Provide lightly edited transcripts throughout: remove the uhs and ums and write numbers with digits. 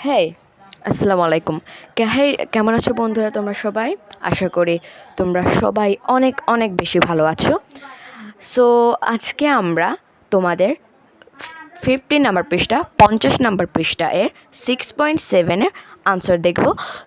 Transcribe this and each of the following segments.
হ্যাঁ, আসসালামু আলাইকুম। কেমন আছো বন্ধুরা তোমরা সবাই? আশা করি তোমরা সবাই অনেক অনেক বেশি ভালো আছো। সো আজকে আমরা তোমাদের নাম্বার পৃষ্ঠা 50 নাম্বার পৃষ্ঠা এর 6.7-এর আনসার দেখব।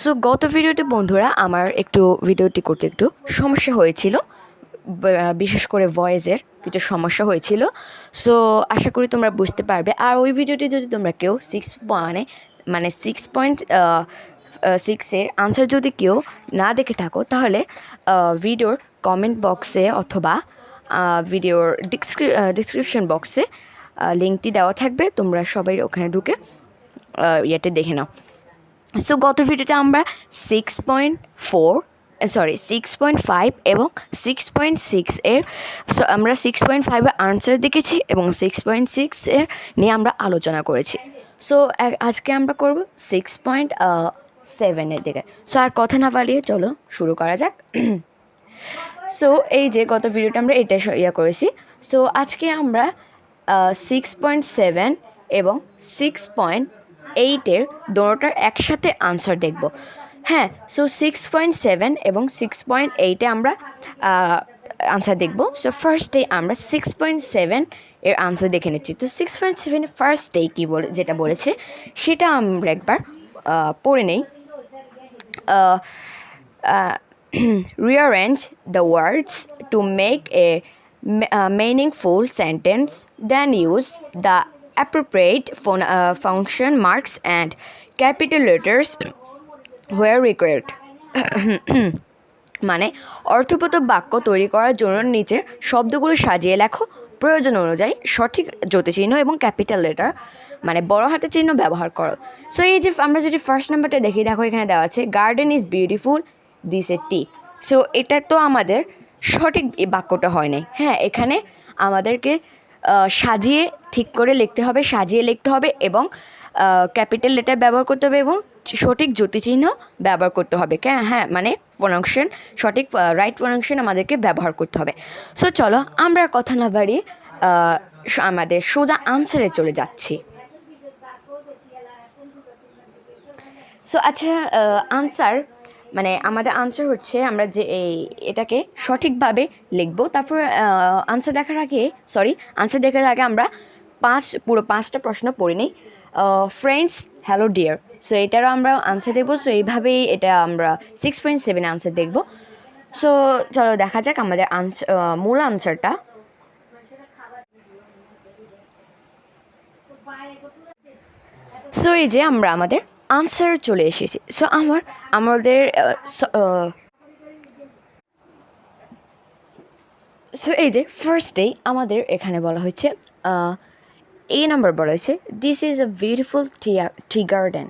সো গত ভিডিওতে বন্ধুরা আমার ভিডিওটি করতে একটু সমস্যা হয়েছিল, বিশেষ করে ভয়েসের কিছু সমস্যা হয়েছিল। সো আশা করি তোমরা বুঝতে পারবে। আর ওই ভিডিওটি যদি তোমরা কেউ 6.6-এর আনসার যদি কেউ না দেখে থাকো, তাহলে ভিডিওর কমেন্ট বক্সে অথবা ভিডিওর ডিসক্রিপশন বক্সে লিঙ্কটি দেওয়া থাকবে, তোমরা সবাই ওখানে ঢুকে ইয়েতে দেখে নাও। সো গত ভিডিওতে আমরা 6.5 এবং 6.6 আমরা 6.5-এর আনসার দেখেছি এবং 6.6-এর নিয়ে আমরা আলোচনা করেছি। সো আজকে আমরা করব 6.7-এর দিকে। সো আর কথা না বাড়িয়ে চলো শুরু করা যাক। সো এই যে গত ভিডিওটা আমরা এটা করেছি। সো আজকে আমরা 6.7 এবং 6.8-এর দোনোটার একসাথে আনসার দেখব। হ্যাঁ, সো 6.7 এবং 6.8-এ আমরা আনসার দেখব। সো ফার্স্টে আমরা 6.7-এর আনসার দেখে নিচ্ছি। তো 6.7 ফার্স্টে কী যেটা বলেছে সেটা আমরা একবার পড়ে নেই। Rearrange the words to make a meaningful sentence, then use the appropriate function marks and capital letters where required. মানে অর্থবোধ বাক্য তৈরি করার জন্য নিচের শব্দগুলো সাজিয়ে লেখো, প্রয়োজন অনুযায়ী সঠিক জ্যোতিচিহ্ন এবং ক্যাপিটাল লেটার মানে বড় হাতের চিহ্ন ব্যবহার করো। সো এই যে আমরা যদি ফার্স্ট নাম্বারটা দেখি, দেখো এখানে দেওয়া আছে garden is beautiful this A T. So এটা তো আমাদের সঠিক বাক্যটা হয় নাই। হ্যাঁ, এখানে আমাদেরকে সাজিয়ে ঠিক করে লিখতে হবে, সাজিয়ে লিখতে হবে এবং ক্যাপিটাল লেটার ব্যবহার করতে হবে এবং সঠিক জ্যোতিচিহ্ন ব্যবহার করতে হবে। হ্যাঁ, মানে প্রোনাউন্সিয়েশন, সঠিক রাইট প্রোনাউন্সিয়েশন আমাদেরকে ব্যবহার করতে হবে। সো চলো আমরা কথা না বাড়িয়ে আমাদের সোজা আনসারে চলে যাচ্ছি। সো আচ্ছা, আনসার মানে আমাদের আনসার হচ্ছে আমরা যে এটাকে সঠিকভাবে লিখব। তারপর আনসার দেখার আগে আমরা পুরো 5টা প্রশ্ন পড়ে নিই। Friends, hello dear. সো এটারও আমরা আনসার দেখব। সো এইভাবেই এটা আমরা 6.7 আনসার দেখব। সো চলো দেখা যাক আমাদের মূল আনসারটা। সো এই যে আমরা আমাদের আনসার চলে এসেছি। সো সো এই যে ফার্স্টেই আমাদের এখানে বলা হয়েছে, এই নাম্বার বলা হয়েছে this is a beautiful tea garden.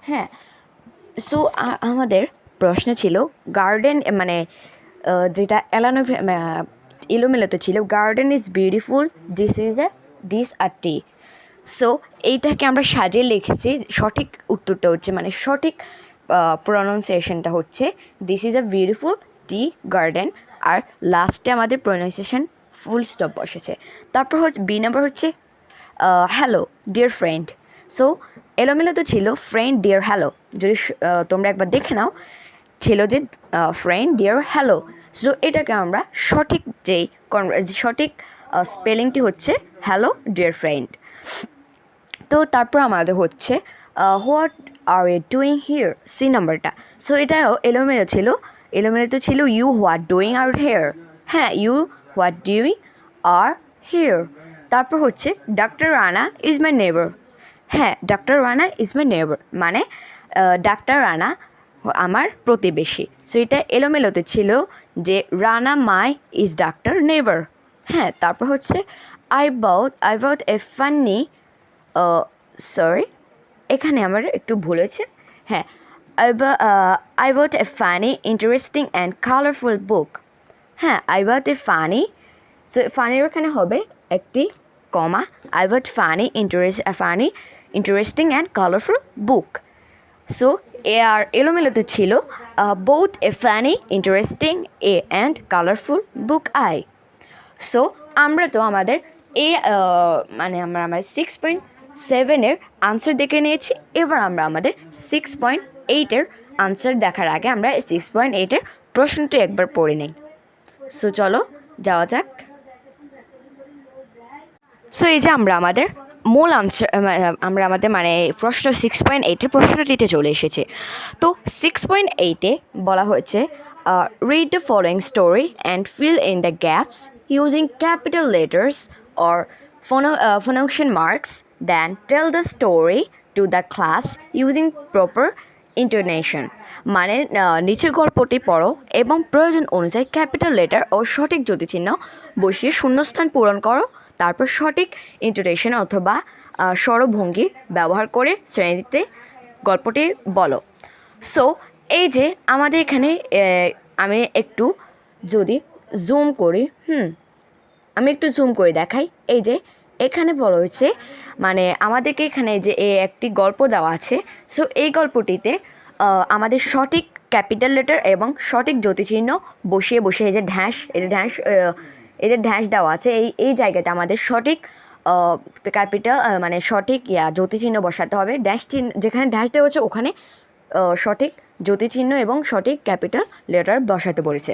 হ্যাঁ, সো আমাদের প্রশ্ন ছিল গার্ডেন মানে যেটা এলোমেলোতে ছিল, গার্ডেন ইজ বিউটিফুল দিস আর টি। সো এইটাকে আমরা সাজিয়ে লিখেছি। সঠিক উত্তরটা হচ্ছে মানে সঠিক প্রনাউন্সিয়েশনটা হচ্ছে this is a beautiful tea garden. আর লাস্টে আমাদের প্রনাউন্সিয়েশন ফুল স্টপ বসেছে। তারপর বি নাম্বার হচ্ছে হ্যালো ডিয়ার ফ্রেন্ড। সো এলোমেলো তো ছিল ফ্রেন্ড ডিয়ার হ্যালো, যদি তোমরা একবার দেখে নাও ছিল যে ফ্রেন্ড ডিয়ার হ্যালো। সো এটাকে আমরা সঠিক স্পেলিংটি হচ্ছে হ্যালো ডিয়ার ফ্রেন্ড। তো তারপর আমাদের হচ্ছে what are you doing here, C নাম্বারটা। সো এটাও এলোমেলো তো ছিল you what doing are here. হ্যাঁ, you what doing are here. তারপর হচ্ছে doctor Rana is my neighbour. হ্যাঁ, doctor Rana is my neighbour মানে ডাক্তার রানা আমার প্রতিবেশী। সো এটা এলোমেলোতে ছিল যে Rana my is doctor neighbour. হ্যাঁ, তারপর হচ্ছে আই বাউট এ ফান্নি এখানে আমার একটু ভুল হয়েছে। হ্যাঁ, I bought a funny interesting and colourful book. হ্যাঁ, I bought a funny, so ফানির ওখানে হবে একটি কমা। I bought funny interesting and colourful book. So আর এলোমেলোতে ছিল both a funny interesting and colourful book I. So আমরা তো আমাদের মানে আমরা 6.7 7-এর আনসার দেখে নিয়েছি। এবার আমরা আমাদের 6.8-এর আনসার দেখার আগে আমরা 6.8-এর প্রশ্নটি একবার পড়ে নিই। সো চলো যাওয়া যাক। সো এই যে আমরা আমাদের মূল আনসার আমরা আমাদের মানে প্রশ্ন 6.8-এর প্রশ্নটিতে চলে এসেছে। তো 6.8-এ বলা হয়েছে read the following story and fill in the gaps using capital letters or phonation marks, then tell the story to the class using proper intonation. মানে নিচের গল্পটি পড়ো এবং প্রয়োজন অনুযায়ী ক্যাপিটাল লেটার ও সঠিক জ্যোতিচিহ্ন বসিয়ে শূন্যস্থান পূরণ করো, তারপর সঠিক ইন্টোনেশন অথবা স্বরভঙ্গি ব্যবহার করে শ্রেণীতে গল্পটি বলো। সো এই যে আমাদের এখানে আমি একটু যদি জুম করি আমি একটু জুম করে দেখাই। এই যে এখানে বলা হয়েছে মানে আমাদেরকে এখানে যে একটি গল্প দেওয়া আছে। সো এই গল্পটিতে আমাদের সঠিক ক্যাপিটাল লেটার এবং সঠিক জ্যোতিচিহ্ন বসিয়ে এই যে ঢ্যাঁস দেওয়া আছে এই জায়গাতে আমাদের সঠিক ক্যাপিটাল মানে সঠিক জ্যোতিচিহ্ন বসাতে হবে। যেখানে ড্যাশ দেওয়া হচ্ছে ওখানে সঠিক জ্যোতিচিহ্ন এবং সঠিক ক্যাপিটাল লেটার বসাতে বলেছে।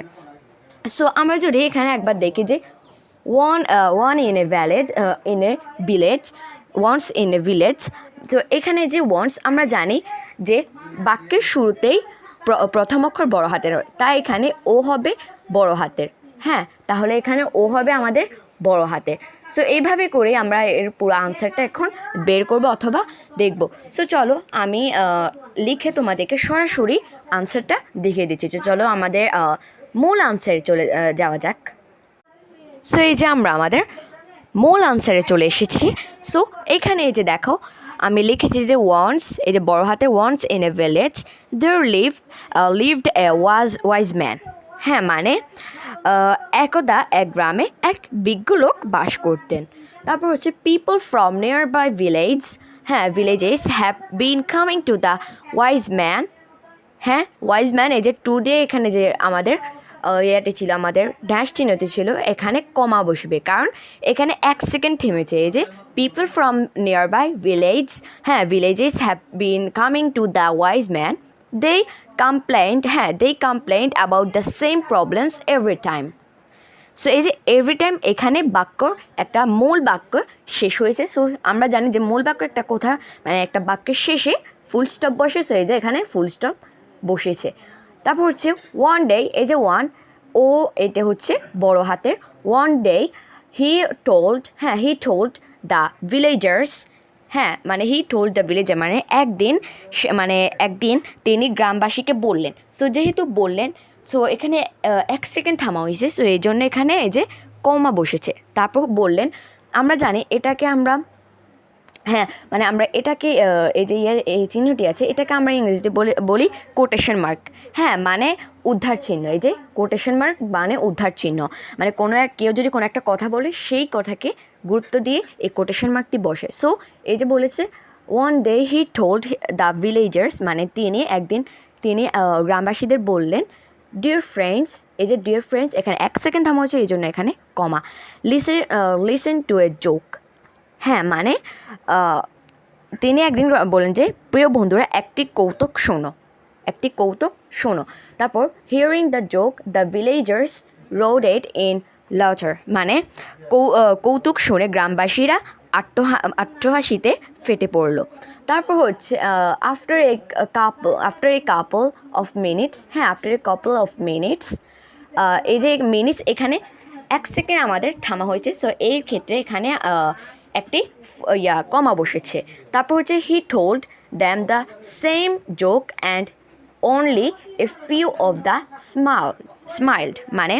সো আমরা যদি এখানে একবার দেখি যে one in a village once in a village. তো এখানে যে ওয়ান্স আমরা জানি যে বাক্যের শুরুতেই প্রথম অক্ষর বড় হাতের হয়, তাই এখানে ও হবে বড় হাতের। হ্যাঁ, তাহলে এখানে ও হবে আমাদের বড় হাতের। সো এইভাবে করে আমরা এর পুরো আনসারটা এখন বের করব অথবা দেখব। সো চলো আমি লিখে তোমাদেরকে সরাসরি আনসারটা দেখিয়ে দিচ্ছি। চলো আমাদের মূল আনসারে চলে যাওয়া যাক। সো এই যে আমরা আমাদের মূল আনসারে চলে এসেছি। সো এখানে এই যে দেখো আমি লিখেছি যে ওয়ান্স, এই যে বড় হাতে once in a village there lived a wise man. হ্যাঁ, মানে একদা এক গ্রামে এক বিজ্ঞ লোক বাস করতেন। তারপর হচ্ছে people from near by villages have been coming to the wise man. হ্যাঁ, ওয়াইজ ম্যান এই যে টু দিয়ে এখানে যে আমাদের ইয়েটি ছিল, আমাদের ড্যাশ চিহ্নটি ছিল, এখানে কমা বসবে কারণ এখানে 1 সেকেন্ড থেমেছে। এই যে people from near by villages have been coming to the wise man they complained about the same problems every time. So এই যে এভরি টাইম এখানে বাক্যর একটা মূল বাক্য শেষ হয়েছে। সো আমরা জানি যে মূল বাক্য একটা কথা মানে একটা বাক্যের শেষে ফুল স্টপ বসে। সো এই যে এখানে ফুল স্টপ বসেছে। তারপর হচ্ছে ওয়ান ডে, এই যে ওয়ান ও এটা হচ্ছে বড় হাতের। One day he told the villagers. হ্যাঁ, মানে হি টোল্ড দ্য ভিলেজার মানে একদিন তিনি গ্রামবাসীকে বললেন। সো যেহেতু বললেন, সো এখানে 1 সেকেন্ড থামা হয়েছে। সো এই জন্য এখানে এই যে কমা বসেছে। তারপর বললেন, আমরা জানি এটাকে আমরা মানে আমরা এটাকে এই যে এই চিহ্নটি আছে এটাকে আমরা ইংরেজিতে বলি কোটেশন মার্ক। হ্যাঁ, মানে উদ্ধার চিহ্ন। এই যে কোটেশন মার্ক মানে উদ্ধার চিহ্ন, মানে কেউ যদি কোনো একটা কথা বলে সেই কথাকে গুরুত্ব দিয়ে এই কোটেশন মার্কটি বসে। সো এই যে বলেছে one day he told the villagers, মানে তিনি গ্রামবাসীদের বললেন ডিয়ার ফ্রেন্ডস। এই যে ডিয়ার ফ্রেন্ডস এখানে 1 সেকেন্ড থামা হয়েছে, এই জন্য এখানে comma. Listen to a joke. হ্যাঁ, মানে তিনি একদিন বলেন যে প্রিয় বন্ধুরা একটি কৌতুক শোনো। তারপর hearing the joke the villagers roared it in laughter, মানে কৌতুক শুনে গ্রামবাসীরা আট্টহাসিতে ফেটে পড়লো। তারপর হচ্ছে after a couple of minutes. এই যে মিনিটস এখানে 1 সেকেন্ড আমাদের থামা হয়েছে। সো এই ক্ষেত্রে এখানে একটি কমা বসেছে। তারপর হচ্ছে he told them the same joke and only a few of the smiled, মানে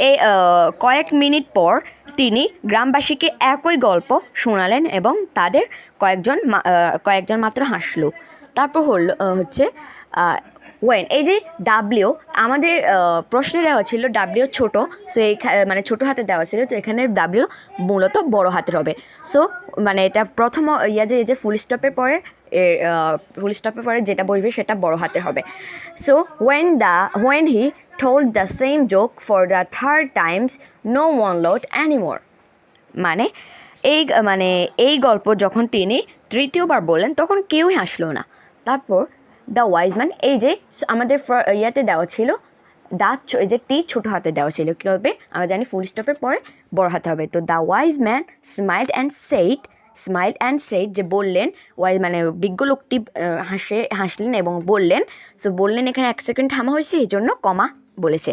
এই কয়েক মিনিট পর তিনি গ্রামবাসীকে একই গল্প শোনালেন এবং তাদের কয়েকজন মাত্র হাসলো। তারপর হচ্ছে ওয়েন, এই যে ডাব্লিউ আমাদের প্রশ্নে দেওয়া ছিল ডাব্লিউ ছোট। সো মানে ছোটো হাতে দেওয়া ছিল, তো এখানে ডাব্লিউ মূলত বড় হাতের হবে। সো মানে এটা প্রথম এই যে ফুল স্টপের পরে যেটা বসবে সেটা বড় হাতের হবে। So when he told the same joke for the third times no one laughed anymore, মানে এই মানে এই গল্প যখন তিনি তৃতীয়বার বললেন তখন কেউই হাসলো না। তারপর দ্য ওয়াইজ ম্যান, এই যে আমাদের ইয়াতে দেওয়া ছিল এই যে টি ছোটো হাতে দেওয়া ছিল, কী হবে আমরা জানি ফুল স্টপের পরে বড় হাতে হবে। তো the wise man smiled and said যে বললেন, ওয়াইজ মানে বিজ্ঞ লোকটি হাসলেন এবং বললেন। সো বললেন এখানে 1 সেকেন্ড থামা হয়েছে, এই জন্য কমা বলেছে।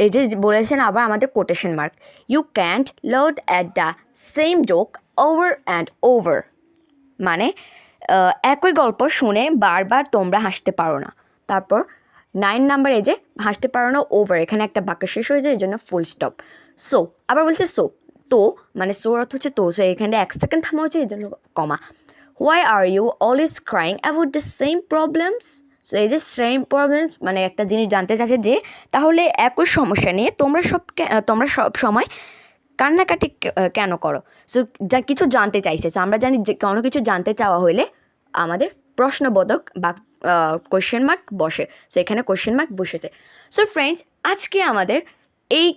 এই যে বলেছেন আবার আমাদের quotation mark, you can't load at the same joke over and over, মানে একই গল্প শুনে বারবার তোমরা হাসতে পারো না। তারপর 9 নাম্বার, এই যে হাসতে পারো না ওভার, এখানে একটা বাক্য শেষ হয়ে যায়, এই জন্য ফুল স্টপ। সো আবার বলছে সো, তো মানে সোর অর্থ হচ্ছে তো, সো এখানে 1 সেকেন্ড থামা হচ্ছে, এই জন্য comma. Why are you always crying about the same problems. So এই যে সেম প্রবলেমস মানে একটা জিনিস জানতে চাচ্ছে যে তাহলে একই সমস্যা নিয়ে তোমরা সব সময় কান্নাকাটি কেন করো। সো যা কিছু জানতে চাইছে, সো আমরা জানি যে কোনো কিছু জানতে চাওয়া হলে আমাদের প্রশ্নবোধক বা কোয়েশ্চেন মার্ক বসে। সো এখানে কোয়েশ্চেন মার্ক বসেছে। সো ফ্রেন্ডস, আজকে আমাদের এই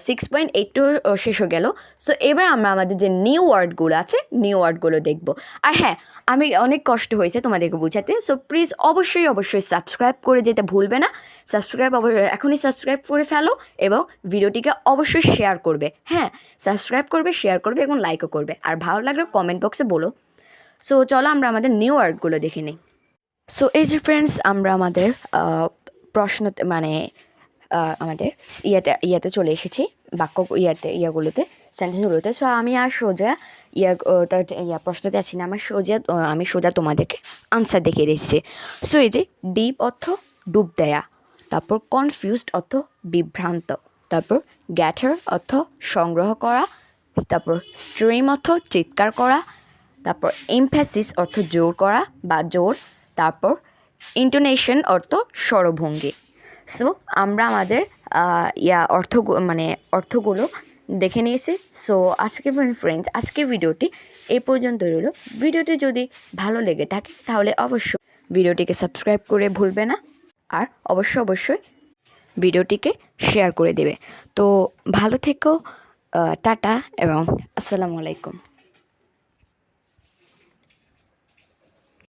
6.82 শেষ হয়ে গেল। সো এবার আমরা আমাদের যে নিউ ওয়ার্ডগুলো আছে নিউ ওয়ার্ডগুলো দেখব। আর হ্যাঁ, আমি অনেক কষ্ট হয়েছে তোমাদেরকে বোঝাতে। সো প্লিজ অবশ্যই সাবস্ক্রাইব করে যেতে ভুলবে না। এখনই সাবস্ক্রাইব করে ফেলো এবং ভিডিওটিকে অবশ্যই শেয়ার করবে। হ্যাঁ, সাবস্ক্রাইব করবে, শেয়ার করবে এবং লাইকও করবে। আর ভালো লাগলে কমেন্ট বক্সে বলো। সো চলো আমরা আমাদের নিউ ওয়ার্ডগুলো দেখে নিই। সো এই যে ফ্রেন্ডস, আমরা আমাদের প্রশ্ন মানে আমাদের ইয়াতে চলে এসেছি, ইয়াগুলোতে সেন্টেন্সগুলোতে। সো আমি আর সোজা প্রশ্নতে আছি না, আমি সোজা তোমাদেরকে আনসার দেখিয়ে দিচ্ছি। সো এই যে ডিপ অর্থ ডুব দেয়া, তারপর কনফিউজড অর্থ বিভ্রান্ত, তারপর গ্যাথার অর্থ সংগ্রহ করা, তারপর স্ট্রিম অর্থ চিৎকার করা, তারপর এমফ্যাসিস অর্থ জোর করা বা জোর, তারপর ইন্টোনেশন অর্থ স্বরভঙ্গি। সো আমরা আমাদের অর্থগুলো দেখে নিয়েছি। সো ফ্রেন্ডস, আজকে ভিডিওটি এই পর্যন্ত রইল। ভিডিওটি যদি ভালো লেগে থাকে তাহলে অবশ্যই ভিডিওটিকে সাবস্ক্রাইব করে ভুলবে না, আর অবশ্যই ভিডিওটিকে শেয়ার করে দেবে। তো ভালো থেকো, টাটা এবং আসসালামু আলাইকুম।